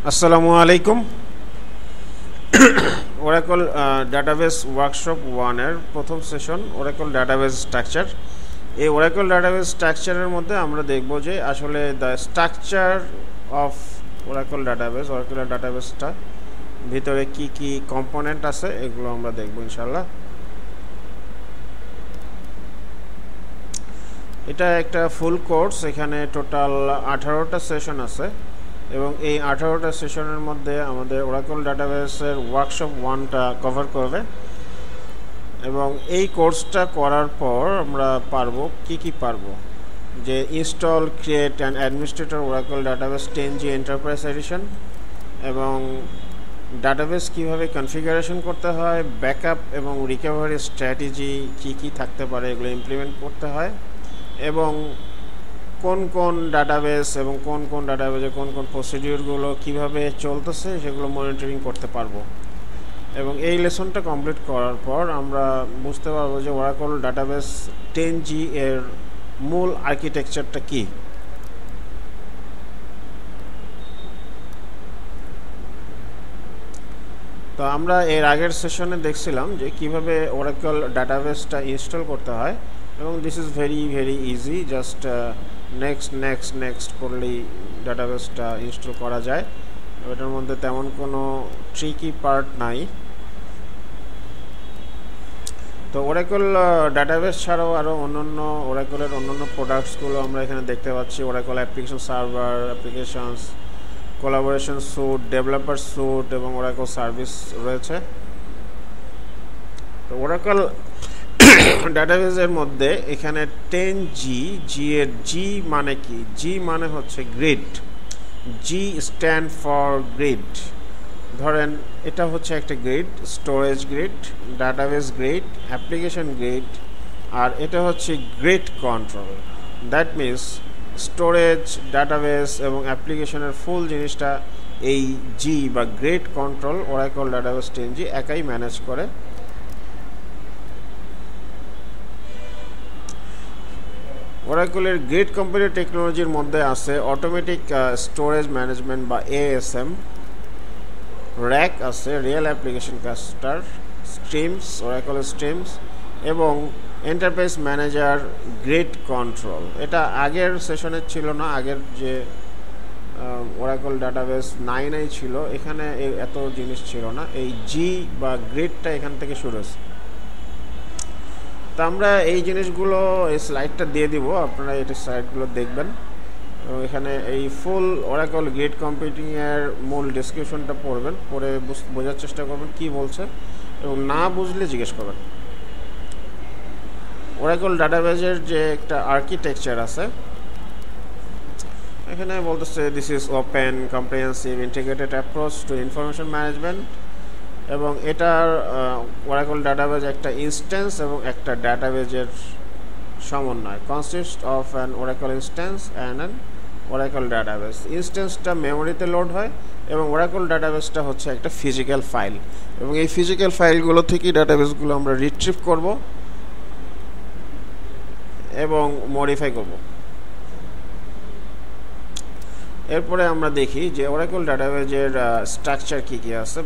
আসসালামু আলাইকুম। Oracle database workshop 1 এর প্রথম সেশন ওরাকল ডাটাবেস স্ট্রাকচার। এই ওরাকল ডাটাবেস স্ট্রাকচারের মধ্যে আমরা দেখব যে আসলে দ্য স্ট্রাকচার অফ ওরাকল ডাটাবেসটা ভিতরে কি কি কম্পোনেন্ট আছে এগুলো আমরা দেখব ইনশাআল্লাহ। এটা একটা ফুল কোর্স, এখানে টোটাল 18টা সেশন আছে এবং এই 18টা সেশনের মধ্যে আমাদের ওরাকল ডাটাবেসের ওয়ার্কশপ 1টা কভার করবে এবং এই কোর্সটা করার পর আমরা পারবো কি পারবো যে install, create and administrator Oracle database 10G enterprise edition এবং ডাটাবেস কিভাবে কনফিগারেশন করতে হয়, ব্যাকআপ এবং রিকভারি স্ট্র্যাটেজি কি থাকতে পারে এগুলো ইমপ্লিমেন্ট করতে হয় এবং কোন ডাটাবেস এবং কোন ডাটাবেসে কোন প্রসিডিউরগুলো কিভাবে চলতেছে সেগুলো মনিটরিং করতে পারবো। এবং এই লেসনটা কমপ্লিট করার পর আমরা বুঝতে পারবো যে ওরাকল ডাটাবেস 10G এর মূল আর্কিটেকচারটা কি। তো আমরা এর আগের সেশনে দেখছিলাম যে কিভাবে ওরাকল ডাটাবেসটা ইনস্টল করতে হয় এবং this is very easy, just next করলেই ডাটাবেসটা ইনস্টল করা যায়। এটার মধ্যে তেমন কোনো ট্রিকি পার্ট নাই। তো ওরাকল ডাটাবেস ছাড়াও আরও অন্যান্য ওরাকলের অন্যান্য প্রোডাক্টসগুলো আমরা এখানে দেখতে পাচ্ছি। Oracle application server, applications, collaboration suite, developer suite এবং ওরাকল সার্ভিস রয়েছে। তো ওরাকল ডাটাবেসের মধ্যে এখানে 10G এর জি মানে কি? জি মানে হচ্ছে grid. G stand for grid. ধরেন এটা হচ্ছে একটা grid, storage grid, database grid, application grid, আর এটা হচ্ছে grid control. That means storage, database এবং অ্যাপ্লিকেশনের ফুল জিনিসটা এই জি বা grid control Oracle database 10G একাই ম্যানেজ করে। ওরাকলের গ্রিড কম্পিউটার টেকনোলজির মধ্যে আছে অটোমেটিক স্টোরেজ ম্যানেজমেন্ট বা এএসএম, র্যাক আছে, real application cluster, streams, Oracle streams এবং এন্টারপ্রাইজ ম্যানেজার গ্রিড কন্ট্রোল। এটা আগের সেশনে ছিল না, আগের যে ওরাকল ডাটাবেস 9 ছিল এখানে এত জিনিস ছিল না। এই জি বা গ্রিডটা এখান থেকে শুরু হয়েছে। তো আমরা এই জিনিসগুলো এই স্লাইডটা দিয়ে দিব, আপনারা এই স্লাইডগুলো দেখবেন। এখানে এই ফুল ওরাকল গ্রিড কম্পিউটিংয়ের মূল ডেসক্রিপশনটা পড়বেন, পড়ে বোঝার চেষ্টা করবেন কি বলছে এবং না বুঝলে জিজ্ঞেস করবেন। ওরাকল ডাটাবেসের যে একটা আর্কিটেকচার আছে এখানে বলতেছে this is open comprehensive integrated approach to information management এবং এটার ওরাকল ডাটাবেস একটা ইনস্ট্যান্স এবং একটা ডাটাবেসের সমন্বয়, consist of an Oracle instance and an Oracle database. ইনস্ট্যান্সটা মেমোরিতে লোড হয় এবং ওরাকল ডাটাবেসটা হচ্ছে একটা ফিজিক্যাল ফাইল এবং এই ফিজিক্যাল ফাইলগুলো থেকেই ডাটাবেসগুলো আমরা রিট্রিভ করব এবং মডিফাই করব। এরপরে আমরা দেখি যে ওরাকল ডাটাবেসের স্ট্রাকচার কি আছে।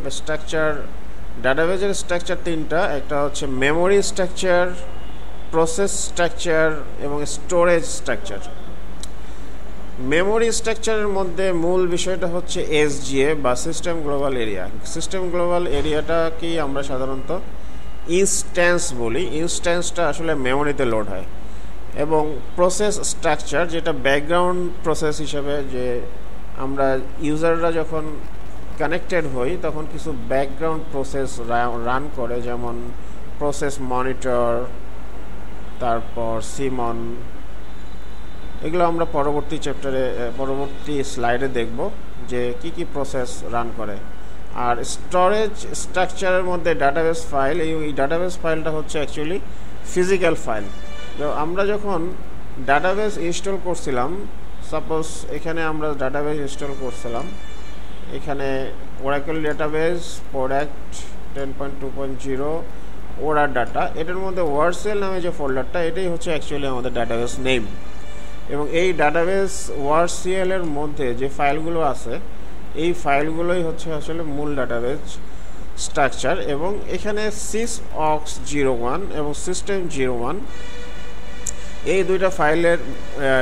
ডাটাবেসের স্ট্রাকচার তিনটা, একটা হচ্ছে মেমোরি স্ট্রাকচার, প্রসেস স্ট্রাকচার এবং স্টোরেজ স্ট্রাকচার। মেমোরি স্ট্রাকচারের মধ্যে মূল বিষয়টা হচ্ছে এসজিএ বা system global area. System global এরিয়াটাকেই আমরা সাধারণত ইনস্ট্যান্স বলি। ইনস্ট্যান্সটা আসলে মেমোরিতে লোড হয় এবং প্রসেস স্ট্রাকচার যেটা ব্যাকগ্রাউন্ড প্রসেস হিসেবে, যে আমরা ইউজাররা যখন কানেক্টেড হই তখন কিছু ব্যাকগ্রাউন্ড প্রসেস রান করে, যেমন প্রসেস মনিটর, তারপর সিমন, এগুলো আমরা পরবর্তী স্লাইডে দেখব যে কি প্রসেস রান করে। আর স্টোরেজ স্ট্রাকচারের মধ্যে ডাটাবেস ফাইল, এই ডাটাবেস ফাইলটা হচ্ছে অ্যাকচুয়ালি ফিজিক্যাল ফাইল। তো আমরা যখন ডাটাবেস ইনস্টল করছিলাম, সাপোজ এখানে আমরা ডাটাবেস ইনস্টল করছিলাম, এখানে ওরাকল ডাটাবেস প্রোডাক্ট 10.2.0 ওরা ডাটা, এটার মধ্যে ওয়ার্ডসেল নামে যে ফোল্ডারটা এটাই হচ্ছে অ্যাকচুয়ালি আমাদের ডাটাবেস নেম এবং এই ডাটাবেস ওয়ার্ডসেল এর মধ্যে যে ফাইলগুলো আছে এই ফাইলগুলোই হচ্ছে আসলে মূল ডাটাবেজ স্ট্রাকচার। এবং এখানে sysaux01 এবং system01 এই দুইটা ফাইলের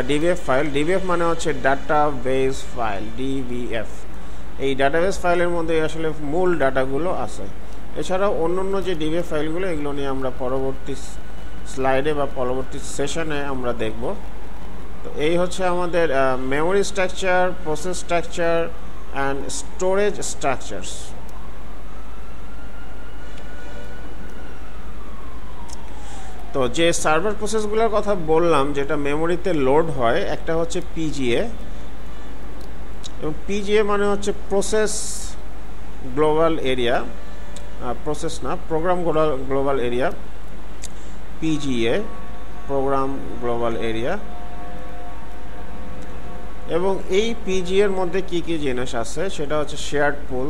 ডিবিএফ ফাইল, ডিবিএফ মানে হচ্ছে ডাটাবেজ ফাইল, ডিবিএফ। এই ডাটাবেজ ফাইলের মধ্যে আসলে মূল ডাটাগুলো আছে। এছাড়াও অন্য যে ডিবিএফ ফাইলগুলো, এগুলো নিয়ে আমরা পরবর্তী স্লাইডে বা পরবর্তী সেশনে আমরা দেখব। তো এই হচ্ছে আমাদের memory structure, process structure and storage structures. তো যে সার্ভার প্রসেসগুলোর কথা বললাম যেটা মেমোরিতে লোড হয়, একটা হচ্ছে পিজিএ, এবং পিজিএ মানে হচ্ছে প্রসেস গ্লোবাল এরিয়া, প্রসেস না, program global area, PGA program global area. এবং এই পিজিএ এর মধ্যে কি কি জিনিস আছে সেটা হচ্ছে শেয়ার্ড পুল,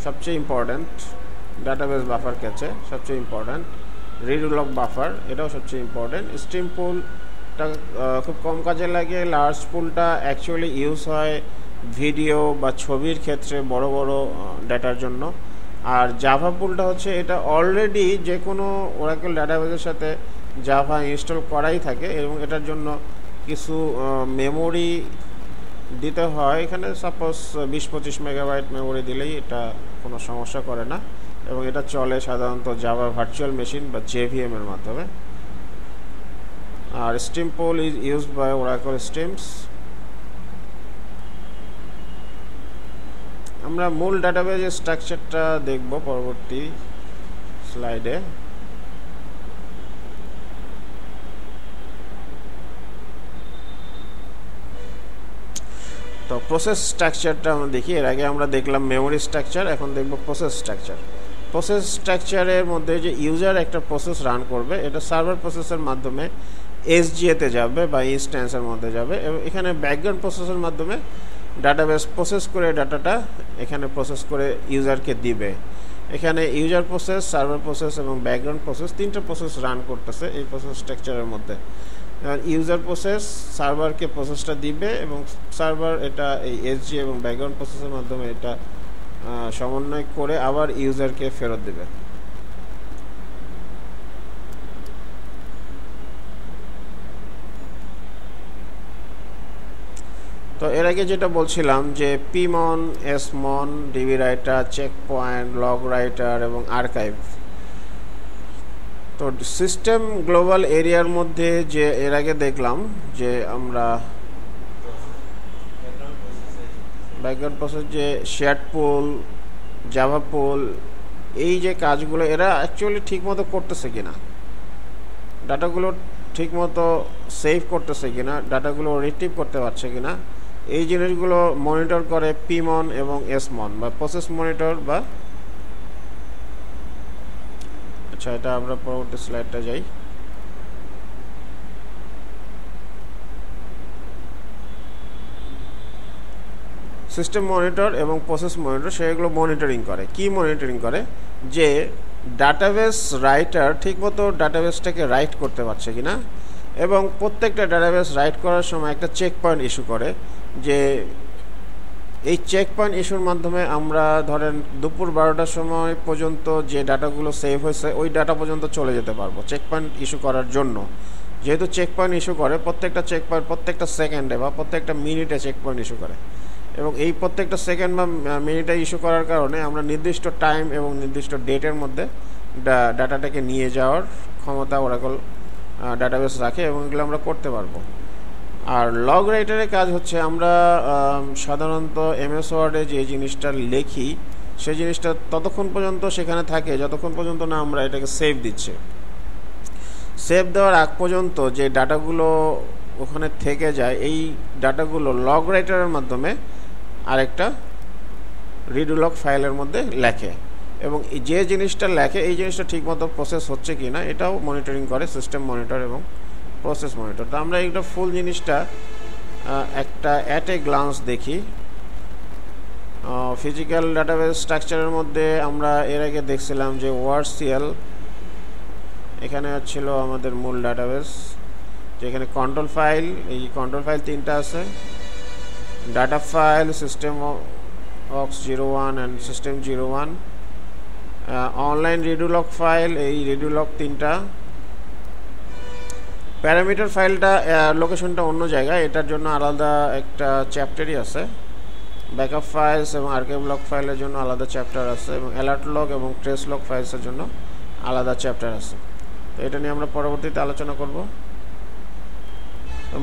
সবচেয়ে ইম্পর্ট্যান্ট, ডাটাবেস বাফার ক্যাচে সবচেয়ে ইম্পর্ট্যান্ট, রিডুলক বাফার এটাও সবচেয়ে ইম্পর্ট্যান্ট। স্ট্রিম পুলটা খুব কম কাজে লাগে। লার্জ পুলটা অ্যাকচুয়ালি ইউজ হয় ভিডিও বা ছবির ক্ষেত্রে, বড় বড় ডাটার জন্য। আর জাভা পুলটা হচ্ছে এটা অলরেডি যে কোনো ওরাকেল ডাটাবেসের সাথে জাভা ইনস্টল করাই থাকে, এবং এটার জন্য কিছু মেমোরি দিতে হয়। এখানে সাপোজ 20-25 মেগাবাইট মেমোরি দিলেই এটা কোনো সমস্যা করে না, এবং এটা চলে সাধারণত জাভা ভার্চুয়াল মেশিন বা জেভিএম এর মাধ্যমে। আর stream pool is used by Oracle streams. আমরা মূল ডাটাবেজের স্ট্রাকচারটা দেখব পরবর্তী স্লাইডে। তো প্রসেস স্ট্রাকচারটা আমরা দেখি। এর আগে আমরা দেখলাম মেমোরি স্ট্রাকচার, এখন দেখব প্রসেস স্ট্রাকচার। প্রসেস স্ট্রাকচারের মধ্যে যে ইউজার একটা প্রসেস রান করবে, এটা সার্ভার প্রসেসের মাধ্যমে এসজিএতে যাবে বা ইনস্ট্যান্সের মধ্যে যাবে, এবং এখানে ব্যাকগ্রাউন্ড প্রসেসের মাধ্যমে ডাটাবেস প্রসেস করে ডাটাটা এখানে প্রসেস করে ইউজারকে দিবে। এখানে ইউজার প্রসেস, সার্ভার প্রসেস এবং ব্যাকগ্রাউন্ড প্রসেস, তিনটা প্রসেস রান করতেছে এই প্রসেস স্ট্রাকচারের মধ্যে। ইউজার প্রসেস সার্ভারকে প্রসেসটা দিবে, এবং সার্ভার এটা এই এসজি এবং ব্যাকগ্রাউন্ড প্রসেসের মাধ্যমে এটা সমন্বয় করে আবার ইউজারকে ফেরত দেবে। তো এর আগে যেটা বলছিলাম যে PMON, SMON, DB writer, checkpoint, log writer এবং আর্কাইভ। তো সিস্টেম গ্লোবাল এরিয়ার মধ্যে যে এর আগে দেখলাম যে আমরা ব্যাকগ্রাউন্ড প্রসেস, যে শেয়ার্ড পুল, জাভা পুল, এই যে কাজগুলো এরা অ্যাকচুয়ালি ঠিকমতো করতেছে কিনা, ডাটাগুলো ঠিকমতো সেভ করতেছে কিনা, ডাটাগুলো রিট্রিভ করতে পারছে কিনা, এই জিনিসগুলো মনিটর করে পিমন এবং এসমন বা প্রসেস মনিটর। বা আচ্ছা, এটা আমরা পরবর্তী স্লাইডটা যাই। সিস্টেম মনিটর এবং প্রসেস মনিটর সেগুলো মনিটরিং করে। কি মনিটরিং করে? যে ডাটাবেস রাইটার ঠিকমতো ডাটাবেসটাকে রাইট করতে পারছে কিনা, এবং প্রত্যেকটা ডাটাবেস রাইট করার সময় একটা চেক পয়েন্ট ইস্যু করে। যে এই চেক পয়েন্ট ইস্যুর মাধ্যমে আমরা ধরেন দুপুর 12টার সময় পর্যন্ত যে ডাটাগুলো সেভ হয়েছে ওই ডাটা পর্যন্ত চলে যেতে পারবো চেক পয়েন্ট ইস্যু করার জন্য। যেহেতু চেক পয়েন্ট ইস্যু করে, প্রত্যেকটা চেক পয়েন্ট প্রত্যেকটা সেকেন্ডে বা প্রত্যেকটা মিনিটে চেক পয়েন্ট ইস্যু করে, এবং এই প্রত্যেকটা সেকেন্ড বা মিনিটে ইস্যু করার কারণে আমরা নির্দিষ্ট টাইম এবং নির্দিষ্ট ডেটের মধ্যে ডাটাটাকে নিয়ে যাওয়ার ক্ষমতা ওরাকল ডাটাবেস রাখে, এবং এগুলো আমরা করতে পারবো। আর লগ রাইটারের কাজ হচ্ছে আমরা সাধারণত এমএস ওয়ার্ডে যে জিনিসটা লিখি সেই জিনিসটা ততক্ষণ পর্যন্ত সেখানে থাকে যতক্ষণ পর্যন্ত না আমরা এটাকে সেভ দিচ্ছি। সেভ দেওয়ার আগ পর্যন্ত যে ডাটাগুলো ওখানে থেকে যায়, এই ডাটাগুলো লগ রাইটারের মাধ্যমে আরেকটা রিডুলক ফাইলের মধ্যে লেখে, এবং যে জিনিসটা লেখে এই জিনিসটা ঠিকমতো প্রসেস হচ্ছে কি না এটাও মনিটরিং করে সিস্টেম মনিটর এবং প্রসেস মনিটর। তো আমরা এইটা ফুল জিনিসটা একটা অ্যাট এ গ্লান্স দেখি। ফিজিক্যাল ডাটাবেস স্ট্রাকচারের মধ্যে আমরা এর আগে দেখছিলাম যে ওয়ার্ডসিএল, এখানে ছিল আমাদের মূল ডাটাবেস, যেখানে কন্ট্রোল ফাইল, এই কন্ট্রোল ফাইল 3টা আছে, data file system aux 01 and system 01, online redo log file, এই রিডুলক 3টা। প্যারামিটার ফাইলটা লোকেশনটা অন্য জায়গায়, এটার জন্য আলাদা একটা চ্যাপ্টারই আছে। ব্যাকআপ ফাইলস এবং আর্কাইভ লক ফাইলের জন্য আলাদা চ্যাপ্টার আছে, এবং অ্যালার্ট লক এবং ট্রেস লক ফাইলসের জন্য আলাদা চ্যাপ্টার আছে। তো এটা নিয়ে আমরা পরবর্তীতে আলোচনা করব।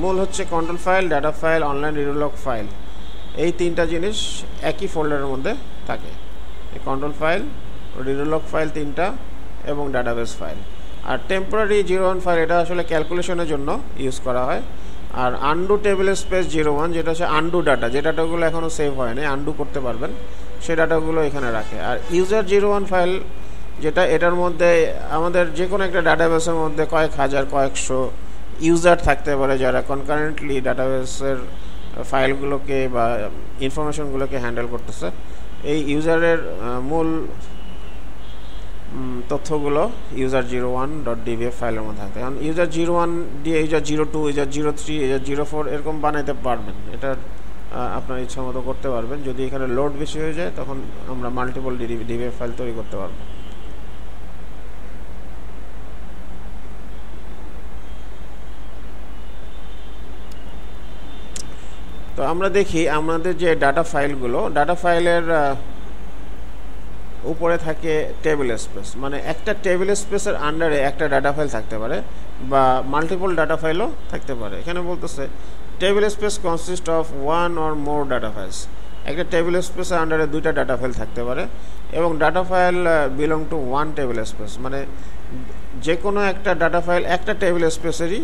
মূল হচ্ছে control file, data file, online redo log file, এই 3টা জিনিস একই ফোল্ডারের মধ্যে থাকে। এই কন্ট্রোল ফাইল, রিডুলক ফাইল 3টা এবং ডাটাবেস ফাইল। আর টেম্পোরারি 01 ফাইল এটা আসলে ক্যালকুলেশনের জন্য ইউজ করা হয়। আর আনডু টেবিল স্পেস 01 যেটা হচ্ছে আনডু ডাটা, যে ডাটাগুলো এখনও সেভ হয়নি, আনডু করতে পারবেন, সেই ডাটাগুলো এখানে রাখে। আর ইউজার 01 ফাইল যেটা, এটার মধ্যে আমাদের যে কোনো একটা ডাটাবেসের মধ্যে কয়েক হাজার কয়েকশো ইউজার থাকতে পারে যারা কনকারেন্টলি ডাটাবেসের ফাইলগুলোকে বা ইনফরমেশনগুলোকে হ্যান্ডেল করতেছে। এই ইউজারের মূল তথ্যগুলো ইউজার 01.dbf ফাইলের মধ্যে থাকে। কারণ ইউজার 01 দিয়ে ইউজার 02, ইউজার 03, ইউজার 04 এরকম বানাইতে পারবেন। এটার আপনার ইচ্ছা মতো করতে পারবেন। যদি এখানে লোড বেশি হয়ে যায় তখন আমরা মাল্টিপল ডিবিএফ ফাইল তৈরি করতে পারবো। তো আমরা দেখি আমাদের যে ডাটা ফাইলগুলো, ডাটা ফাইলের উপরে থাকে টেবিল স্পেস, মানে একটা টেবিল স্পেসের আন্ডারে একটা ডাটা ফাইল থাকতে পারে বা মাল্টিপল ডাটা ফাইলও থাকতে পারে। এখানে বলতেছে table space consist of one or more data files, একটা টেবিল স্পেসের আন্ডারে 2টা ডাটা ফাইল থাকতে পারে এবং data file belong to one table space, মানে যে কোনো একটা ডাটা ফাইল একটা টেবিল স্পেসেরই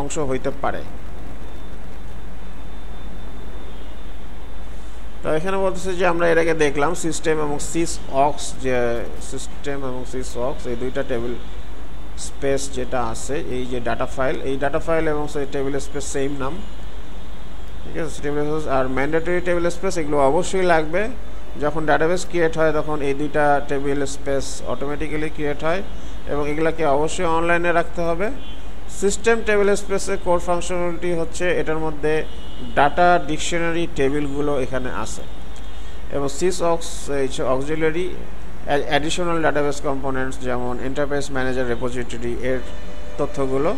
অংশ হইতে পারে। তো এখানে বলতেছে যে আমরা এর আগে দেখলাম সিস্টেম এবং সিস অক্স, যে সিস্টেম এবং সিস অক্স এই 2টা টেবিল স্পেস যেটা আছে, এই যে ডাটা ফাইল, এই ডাটা ফাইল এবং সেই টেবিল স্পেস সেম নাম, ঠিক আছে। টেবিল স্পেস আর ম্যান্ডেটরি টেবিল স্পেস এগুলো অবশ্যই লাগবে। যখন ডাটাবেস ক্রিয়েট হয় তখন এই 2টা টেবিল স্পেস অটোমেটিক্যালি ক্রিয়েট হয় এবং এগুলোকে অবশ্যই অনলাইনে রাখতে হবে। সিস্টেম টেবিল স্পেসের কোর ফাংশনালিটি হচ্ছে এটার মধ্যে ডাটা ডিকশনারি টেবিলগুলো এখানে আছে এবং sys aux auxiliary additional database components যেমন এন্টারপ্রাইজ ম্যানেজার রেপোজিটরি এর তথ্যগুলো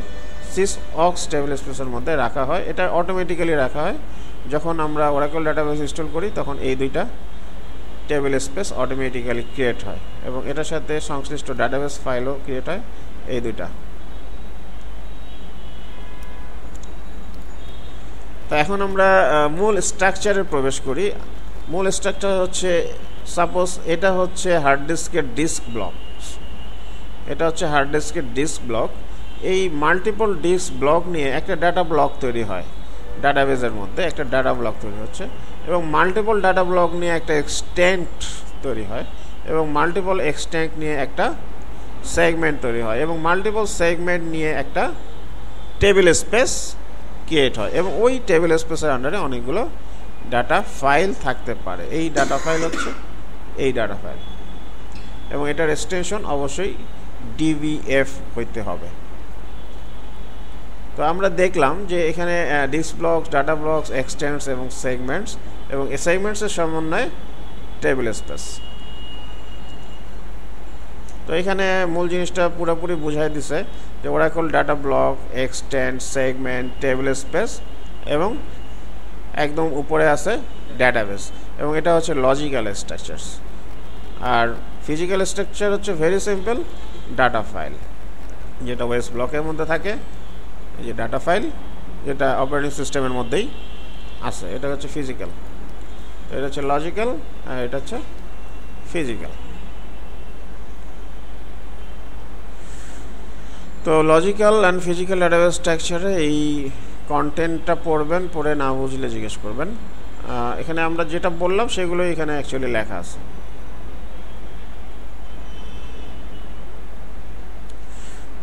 সিস অক্স টেবিল স্পেসের মধ্যে রাখা হয়। এটা অটোমেটিক্যালি রাখা হয়। যখন আমরা ওরাকল ডাটাবেস ইনস্টল করি তখন এই 2টা টেবিল স্পেস অটোমেটিক্যালি ক্রিয়েট হয় এবং এটার সাথে সংশ্লিষ্ট ডাটাবেস ফাইলও ক্রিয়েট হয়, এই 2টা। তো এখন আমরা মূল স্ট্রাকচারে প্রবেশ করি। মূল স্ট্রাকচার হচ্ছে, সাপোজ এটা হচ্ছে হার্ড ডিস্কের ডিস্ক ব্লক, এটা হচ্ছে হার্ড ডিস্কের ডিস্ক ব্লক। এই মাল্টিপল ডিস্ক ব্লক নিয়ে একটা ডাটা ব্লক তৈরি হয়, ডাটাবেজের মধ্যে একটা ডাটা ব্লক তৈরি হচ্ছে এবং মাল্টিপল ডাটা ব্লক নিয়ে একটা এক্সটেন্ট তৈরি হয় এবং মাল্টিপল এক্সটেন্ট নিয়ে একটা সেগমেন্ট তৈরি হয় এবং মাল্টিপল সেগমেন্ট নিয়ে একটা টেবিল স্পেস ক্রিয়েট হয় এবং ওই টেবিল স্পেসের আন্ডারে অনেকগুলো ডাটা ফাইল থাকতে পারে। এই ডাটা ফাইল হচ্ছে এই ডাটা ফাইল এবং এটার এক্সটেনশন অবশ্যই ডিবিএফ হইতে হবে। তো আমরা দেখলাম যে এখানে ডিস্ক ব্লকস, ডাটা ব্লকস, এক্সটেন্টস এবং সেগমেন্টস এবং এই সেগমেন্টসের সমন্বয়ে টেবিল স্পেস। তো এখানে মূল জিনিসটা পুরোপুরি বুঝাই দিছে যে Oracle data block, extent, segment, table space এবং একদম উপরে আছে ডাটাবেস এবং এটা হচ্ছে লজিক্যাল স্ট্রাকচারস। আর ফিজিক্যাল স্ট্রাকচার হচ্ছে ভেরি সিম্পল, ডাটা ফাইল যেটা ওয়েস ব্লকের মধ্যে থাকে, এই যে ডাটা ফাইল যেটা অপারেটিং সিস্টেমের মধ্যেই আছে, এটা হচ্ছে ফিজিক্যাল। এটা হচ্ছে লজিক্যাল আর এটা হচ্ছে ফিজিক্যাল। তো লজিক্যাল অ্যান্ড ফিজিক্যাল ডাটাবেস স্ট্রাকচারে এই কন্টেন্টটা পড়বেন, পড়ে না বুঝলে জিজ্ঞেস করবেন। এখানে আমরা যেটা বললাম সেগুলোই এখানে অ্যাকচুয়ালি লেখা আছে।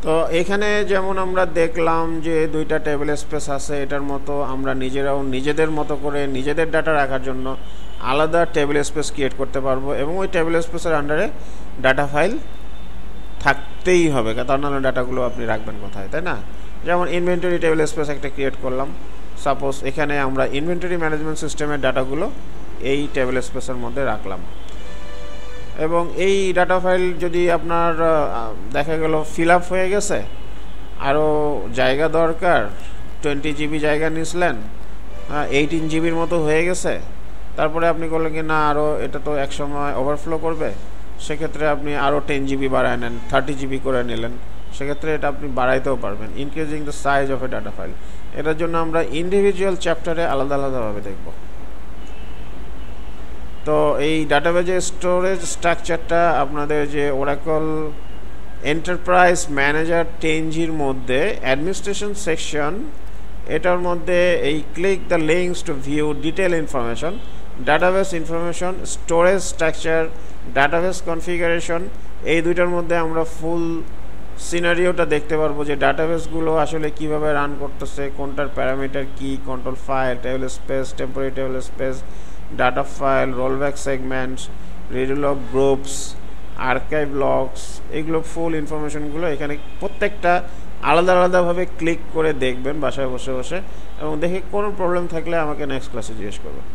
তো এখানে যেমন আমরা দেখলাম যে 2টা টেবিল স্পেস আছে, এটার মতো আমরা নিজেরাও নিজেদের মতো করে নিজেদের ডাটা রাখার জন্য আলাদা টেবিল স্পেস ক্রিয়েট করতে পারবো এবং ওই টেবিল স্পেসের আন্ডারে ডাটা ফাইল থাকতেই হবে, তার নাহলে ডাটাগুলো আপনি রাখবেন কোথায়, তাই না? যেমন ইনভেন্টরি টেবিল স্পেস একটা ক্রিয়েট করলাম, সাপোজ এখানে আমরা ইনভেন্টরি ম্যানেজমেন্ট সিস্টেমের ডাটাগুলো এই টেবিল স্পেসের মধ্যে রাখলাম, এবং এই ডাটা ফাইল যদি আপনার দেখা গেল ফিল আপ হয়ে গেছে, আরও জায়গা দরকার, 20 GB জায়গা নিয়েছিলেন, 18 GBর মতো হয়ে গেছে, তারপরে আপনি করলেন কি না আরও এটা তো এক সময় ওভারফ্লো করবে, সেক্ষেত্রে আপনি আরও 10 GB বাড়ায় নেন, 30 GB করে নিলেন, সেক্ষেত্রে এটা আপনি বাড়াইতেও পারবেন, increasing the size of A data file. এটার জন্য আমরা ইন্ডিভিজুয়াল চ্যাপ্টারে আলাদা আলাদাভাবে দেখব। তো এই ডাটাবেজের স্টোরেজ স্ট্রাকচারটা আপনাদের যে ওরাকল এন্টারপ্রাইজ ম্যানেজার 10Gর মধ্যে অ্যাডমিনিস্ট্রেশন সেকশন, এটার মধ্যে এই click the links two view detail information, database information, storage structure, database configuration, এই দুইটার মধ্যে আমরা ফুল সিনারিওটা দেখতে পারবো যে ডাটাবেসগুলো আসলে কিভাবে রান করতেছে, কোনটার প্যারামিটার কি, control file, table space, temporary table space, data file, rollback segments, redo log groups, archive logs, এগুলো ফুল ইনফরমেশনগুলো এখানে প্রত্যেকটা আলাদা আলাদাভাবে ক্লিক করে দেখবেন বাসায় বসে বসে, এবং দেখে কোনো প্রবলেম থাকলে আমাকে নেক্সট ক্লাসে জিজ্ঞেস করবেন।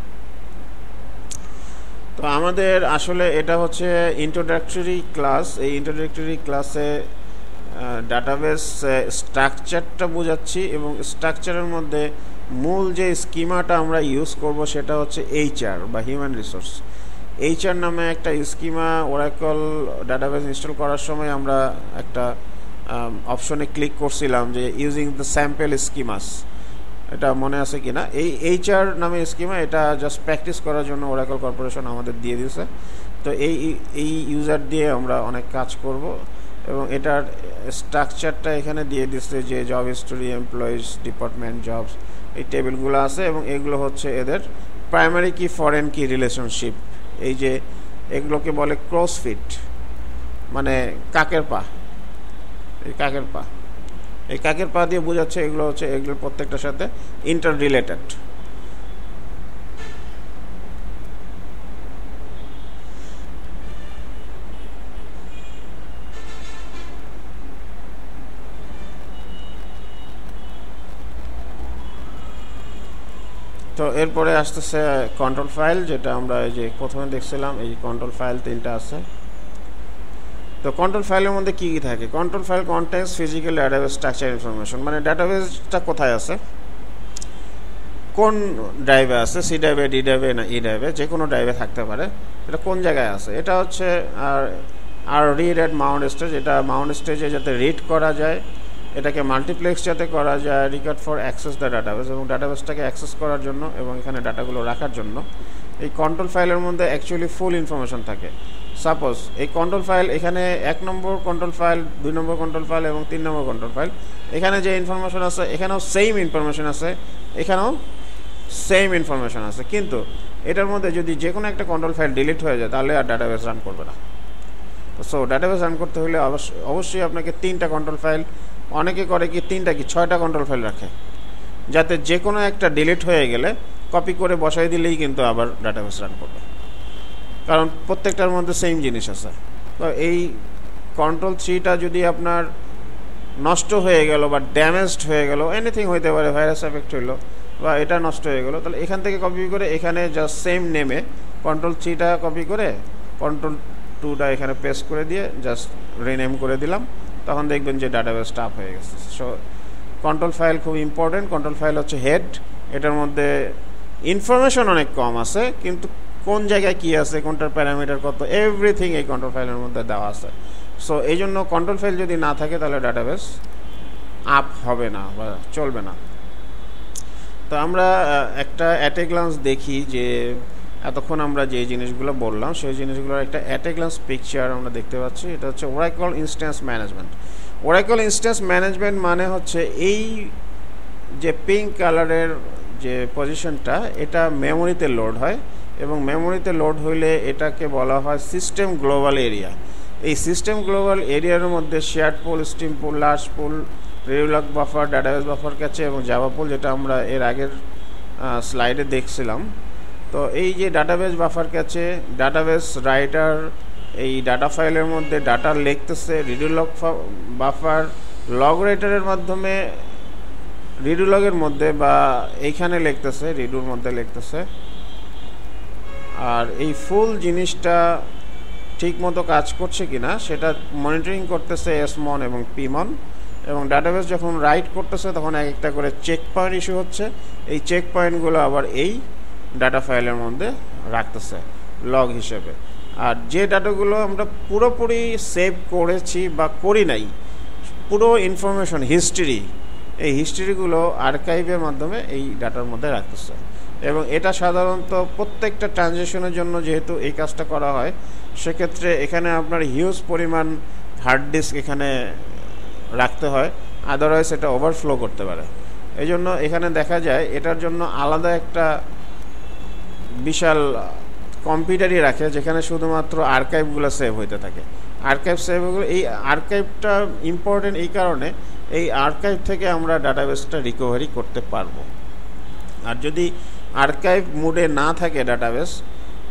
তো আমাদের আসলে এটা হচ্ছে ইন্ট্রোডাক্টরি ক্লাস। এই ইন্ট্রোডাক্টরি ক্লাসে ডাটাবেস স্ট্রাকচারটা বোঝাচ্ছি, এবং স্ট্রাকচারের মধ্যে মূল যে স্কিমাটা আমরা ইউজ করব সেটা হচ্ছে HR বা হিউম্যান রিসোর্স। HR নামে একটা স্কিমা ওরাকল ডাটাবেস ইনস্টল করার সময় আমরা একটা অপশনে ক্লিক করছিলাম যে ইউজিং দ্য স্যাম্পল স্কিমাস, এটা মনে আছে কি না? এই HR নামে স্কিমা, এটা জাস্ট প্র্যাকটিস করার জন্য ওরাকল কর্পোরেশন আমাদের দিয়ে দিয়েছে। তো এই ইউজার দিয়ে আমরা অনেক কাজ করব, এবং এটার স্ট্রাকচারটা এখানে দিয়ে দিচ্ছে যে job history, employees, department, jobs, এই টেবিলগুলো আছে, এবং এগুলো হচ্ছে এদের প্রাইমারি কি, ফরেন কি রিলেশনশিপ। এই যে এগুলোকে বলে ক্রসফিট, মানে কাকের পা, এই কাকের পা, এই কাকের পা দিয়ে বোঝাচ্ছে এগুলো হচ্ছে এগুলোর প্রত্যেকটার সাথে ইন্টার রিলেটেড। তো এরপরে আসতেছে কন্ট্রোল ফাইল, যেটা আমরা এই যে প্রথমে দেখছিলাম, এই কন্ট্রোল ফাইল 3টা আছে। তো কন্ট্রোল ফাইলের মধ্যে কী কী থাকে? Control file contents physical database structure information, মানে ডাটাবেসটা কোথায় আছে, কোন ড্রাইভে আছে, সি ড্রাইভে, ডি ড্রাইভে না ই ড্রাইভে, যে কোনো ড্রাইভে থাকতে পারে, এটা কোন জায়গায় আছে, এটা হচ্ছে আর রিড অ্যাট মাউন্ট স্টেজ, এটা মাউন্ট স্টেজে যাতে রিড করা যায়, এটাকে মাল্টিপ্লেক্স যাতে করা যায়, record for access the database, এবং ডাটাবেসটাকে অ্যাক্সেস করার জন্য এবং এখানে ডাটাগুলো রাখার জন্য এই কন্ট্রোল ফাইলের মধ্যে অ্যাকচুয়ালি ফুল ইনফরমেশন থাকে। সাপোজ এই কন্ট্রোল ফাইল, এখানে 1 নম্বর কন্ট্রোল ফাইল, 2 নম্বর কন্ট্রোল ফাইল এবং 3 নম্বর কন্ট্রোল ফাইল, এখানে যে ইনফরমেশন আছে এখানেও সেম ইনফরমেশন আছে, এখানেও সেম ইনফরমেশন আছে, কিন্তু এটার মধ্যে যদি যে কোনো একটা কন্ট্রোল ফাইল ডিলিট হয়ে যায় তাহলে আর ডাটাবেস রান করবে না। সো ডাটাবেস রান করতে হলে অবশ্যই আপনাকে 3টা কন্ট্রোল ফাইল, অনেকে করে কি 3টা কি 6টা কন্ট্রোল ফাইল রাখে, যাতে যে কোনো একটা ডিলিট হয়ে গেলে কপি করে বসাই দিলেই কিন্তু আবার ডাটাবেস রান করবে, কারণ প্রত্যেকটার মধ্যে সেম জিনিস আছে। তো এই কন্ট্রোল 3টা যদি আপনার নষ্ট হয়ে গেল বা ড্যামেজড হয়ে গেল, এনিথিং হইতে পারে, ভাইরাস এফেক্ট হইলো বা এটা নষ্ট হয়ে গেল, তাহলে এখান থেকে কপি করে এখানে জাস্ট সেম নেমে কন্ট্রোল 3টা কপি করে কন্ট্রোল 2টা এখানে পেস্ট করে দিয়ে জাস্ট রিনেম করে দিলাম, তখন দেখবেন যে ডাটাবেস স্টাফ হয়ে গেছে। সো কন্ট্রোল ফাইল খুব ইম্পর্টেন্ট। কন্ট্রোল ফাইল হচ্ছে হেড, এটার মধ্যে ইনফরমেশন অনেক কম আছে, কিন্তু কোন জায়গায় কী আছে, কোনটার প্যারামিটার কত, এভরিথিং এই কন্ট্রোল ফাইলের মধ্যে দেওয়া আছে। সো এই জন্য কন্ট্রোল ফাইল যদি না থাকে তাহলে ডাটাবেস আপ হবে না বা চলবে না। তো আমরা একটা অ্যাট এ গ্লান্স দেখি যে এতক্ষণ আমরা যে জিনিসগুলো বললাম সেই জিনিসগুলোর একটা অ্যাট এ গ্লান্স পিকচার আমরা দেখতে পাচ্ছি। এটা হচ্ছে Oracle instance management. Oracle instance management মানে হচ্ছে এই যে পিঙ্ক কালারের যে পজিশনটা, এটা মেমোরিতে লোড হয়, এবং মেমোরিতে লোড হইলে এটাকে বলা হয় সিস্টেম গ্লোবাল এরিয়া। এই সিস্টেম গ্লোবাল এরিয়ার মধ্যে শেয়ার্ড পুল, স্ট্রিম পুল, লার্জ পুল, রিডলগ বাফার, ডাটাবেস বাফার ক্যাচে এবং জাভা পুল, যেটা আমরা এর আগের স্লাইডে দেখছিলাম। তো এই যে ডাটাবেস বাফার ক্যাচে, ডাটাবেস রাইটার এই ডাটা ফাইলের মধ্যে ডাটা লিখতেছে, রিডলগ বাফার লগ রাইটারের মাধ্যমে রিডু লগের মধ্যে বা এইখানে লিখতেছে, রিডুর মধ্যে লিখতেছে। আর এই ফুল জিনিসটা ঠিক মতো কাজ করছে কিনা সেটা মনিটরিং করতেছে এসমন এবং পিমন, এবং ডাটাবেস যখন রাইট করতেছে তখন এক একটা করে চেক পয়েন্ট ইস্যু হচ্ছে। এই চেক পয়েন্টগুলো আবার এই ডাটা ফাইলের মধ্যে রাখতেছে লগ হিসেবে। আর যে ডাটাগুলো আমরা পুরোপুরি সেভ করেছি বা করি নাই, পুরো ইনফরমেশন হিস্ট্রি, এই হিস্ট্রিগুলো আর্কাইভের মাধ্যমে এই ডাটার মধ্যে রাখতেছে। এবং এটা সাধারণত প্রত্যেকটা ট্রানজ্যাকশনের জন্য যেহেতু এই কাজটা করা হয়, সেক্ষেত্রে এখানে আপনার হিউজ পরিমাণ হার্ড ডিস্ক এখানে রাখতে হয়, আদারওয়াইজ এটা ওভারফ্লো করতে পারে। এই জন্য এখানে দেখা যায় এটার জন্য আলাদা একটা বিশাল কম্পিউটারই রাখে, যেখানে শুধুমাত্র আর্কাইভগুলো সেভ হইতে থাকে। আর্কাইভ সেভগুলো, এই আর্কাইভটা ইম্পর্টেন্ট এই কারণে, এই আর্কাইভ থেকে আমরা ডাটাবেসটা রিকভারি করতে পারবো। আর যদি আর্কাইভ মোডে না থাকে ডাটাবেস,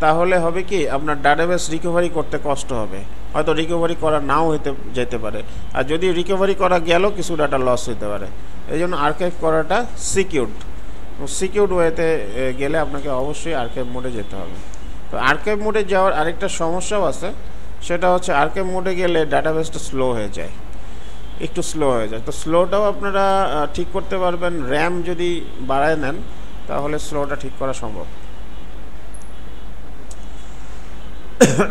তাহলে হবে কি আপনার ডাটাবেস রিকভারি করতে কষ্ট হবে, হয়তো রিকভারি করা নাও হইতে যেতে পারে। আর যদি রিকভারি করা গেল কিছু ডাটা লস হইতে পারে। এই জন্য আর্কাইভ করাটা সিকিউরড ওয়েতে গেলে আপনাকে অবশ্যই আর্কাইভ মোডে যেতে হবে। তো আর্কাইভ মোডে যাওয়ার আরেকটা সমস্যাও আছে, সেটা হচ্ছে আর্কাইভ মোডে গেলে ডাটাবেসটা স্লো হয়ে যায়, একটু স্লো হয়ে যায়। তো স্লোটাও আপনারা ঠিক করতে পারবেন, র্যাম যদি বাড়ায় নেন তাহলে স্লোটা ঠিক করা সম্ভব।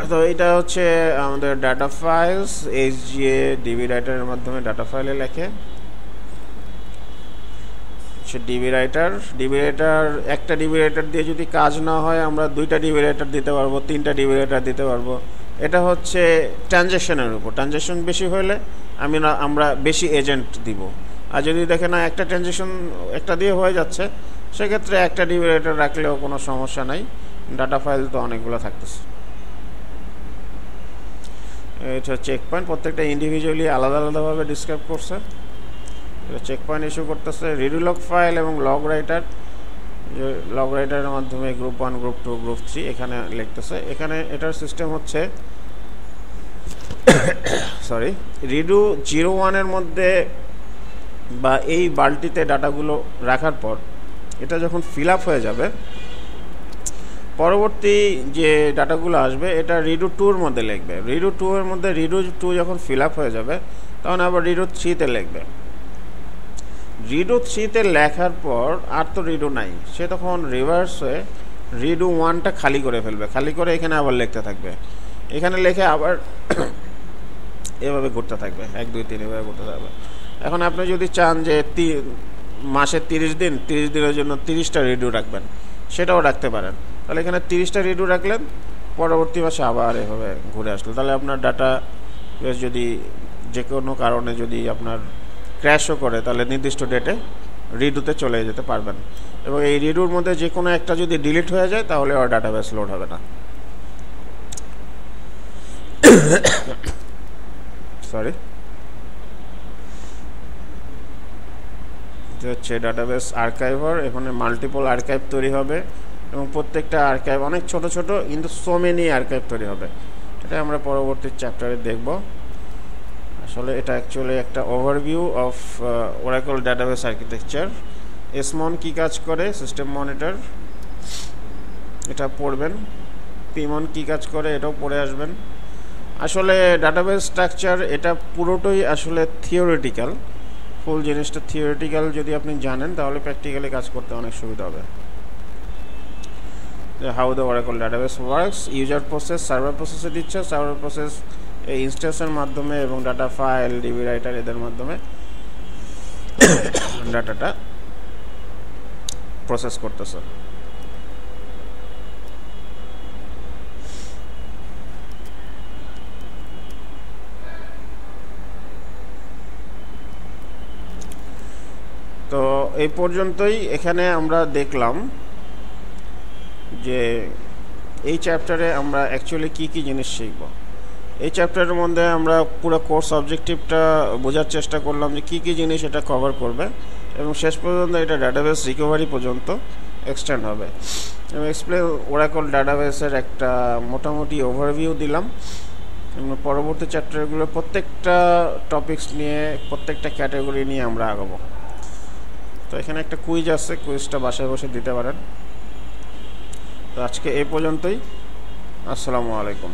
তো এটা হচ্ছে আমাদের ডাটা ফাইলস, HGA ডিবি রাইটারের মাধ্যমে ডাটা ফাইলে লেখে। ডিবি রাইটার একটা ডিবি রাইটার দিয়ে যদি কাজ না হয়, আমরা 2টা ডিবি রাইটার দিতে পারবো, 3টা ডিবি রাইটার দিতে পারবো। এটা হচ্ছে ট্রানজ্যাকশনের উপর, ট্রানজ্যাকশন বেশি হলে আমরা বেশি এজেন্ট দিব। আর যদি দেখে না একটা ট্রানজ্যাকশন একটা দিয়ে হয়ে যাচ্ছে, সেক্ষেত্রে একটা ডিবি রাইটার রাখলেও কোনো সমস্যা নাই, ডাটা ফাইল তো অনেকগুলো থাকতেছে। এটা চেক পয়েন্ট, প্রত্যেকটা ইন্ডিভিজুয়ালি আলাদা আলাদাভাবে ডিসক্রাইব করছে। এটা চেক পয়েন্ট ইস্যু করতেছে। রিডু লগ ফাইল এবং লগ রাইটারের মাধ্যমে গ্রুপ 1, গ্রুপ 2, গ্রুপ 3 এখানে লিখতেছে। এখানে এটার সিস্টেম হচ্ছে রিডু 01-এর মধ্যে বা এই বালতিতে ডাটাগুলো রাখার পর এটা যখন ফিল আপ হয়ে যাবে, পরবর্তী যে ডাটাগুলো আসবে এটা রিডু 2-এর মধ্যে লিখবে। রিডু 2-এর মধ্যে রিডু 2 যখন ফিল আপ হয়ে যাবে, তখন আবার রিডু 3-তে লিখবে। রিডু 3-তে লেখার পর আর তো রিডু নাই, সে তখন রিভার্স হয়ে রিডু 1টা খালি করে ফেলবে। খালি করে এখানে আবার লিখতে থাকবে, এখানে লিখে আবার এভাবে ঘুরতে থাকবে, 1 2 3 এভাবে ঘুরতে থাকবে। এখন আপনি যদি চান যে মাসে 30 দিনের জন্য 30টা রিডু রাখবেন, সেটাও রাখতে পারেন। তাহলে এখানে 30টা রিডু রাখলেন, পরবর্তী মাসে আবার এভাবে ঘুরে আসলো। তাহলে আপনার ডাটা যদি যে কোনো কারণে যদি আপনার ক্র্যাশও করে, তাহলে নির্দিষ্ট ডেটে রিডুতে চলে যেতে পারবেন। এবং এই রিডুর মধ্যে যে কোনো একটা যদি ডিলিট হয়ে যায়, তাহলে আর ডাটাবেস লোড হবে না। এটা হচ্ছে ডাটাবেস আর্কাইভার। এখানে মাল্টিপল আর্কাইভ তৈরি হবে এবং প্রত্যেকটা আর্কাইভ অনেক ছোট ছোট, কিন্তু সো মেনি আর্কাইভ তৈরি হবে। এটা আমরা পরবর্তী চ্যাপ্টারে দেখব। আসলে এটা অ্যাকচুয়ালি একটা overview of Oracle database architecture. SMON কি কাজ করে, সিস্টেম মনিটর, এটা পড়বেন। পিমন কি কাজ করে, এটাও পড়ে আসবেন। আসলে ডাটাবেস স্ট্রাকচার এটা পুরোটাই আসলে থিওরিটিক্যাল, ফুল জিনিসটা থিওরিটিক্যাল। যদি আপনি জানেন তাহলে প্র্যাকটিক্যালি কাজ করতে অনেক সুবিধা হবে। How the Oracle database works, user process server প্রসেসে দিচ্ছে, সার্ভার প্রসেস এই ইনস্ট্যান্সের মাধ্যমে এবং ডাটা ফাইল, ডিবি রাইটার এদের মাধ্যমে ডাটাটা প্রসেস করতেছে। তো এই পর্যন্তই এখানে আমরা দেখলাম যে এই চ্যাপ্টারে আমরা অ্যাকচুয়ালি কি কি জিনিস শিখব। এই চ্যাপ্টারের মধ্যে আমরা পুরো কোর্স অবজেক্টিভটা বোঝার চেষ্টা করলাম যে কি কি জিনিস এটা কভার করবে, এবং শেষ পর্যন্ত এটা ডাটাবেস রিকভারি পর্যন্ত এক্সটেন্ড হবে। এবং এক্সপ্লেন ওরাকল ডাটাবেসের একটা মোটামুটি ওভারভিউ দিলাম। এবং পরবর্তী চ্যাপ্টারগুলো প্রত্যেকটা টপিকস নিয়ে, প্রত্যেকটা ক্যাটাগরি নিয়ে আমরা আগাবো। তো এখানে একটা কুইজ আছে, কুইজটা বাসায় বসে দিতে পারেন। তো আজকে এই পর্যন্তই। আসসালামু আলাইকুম।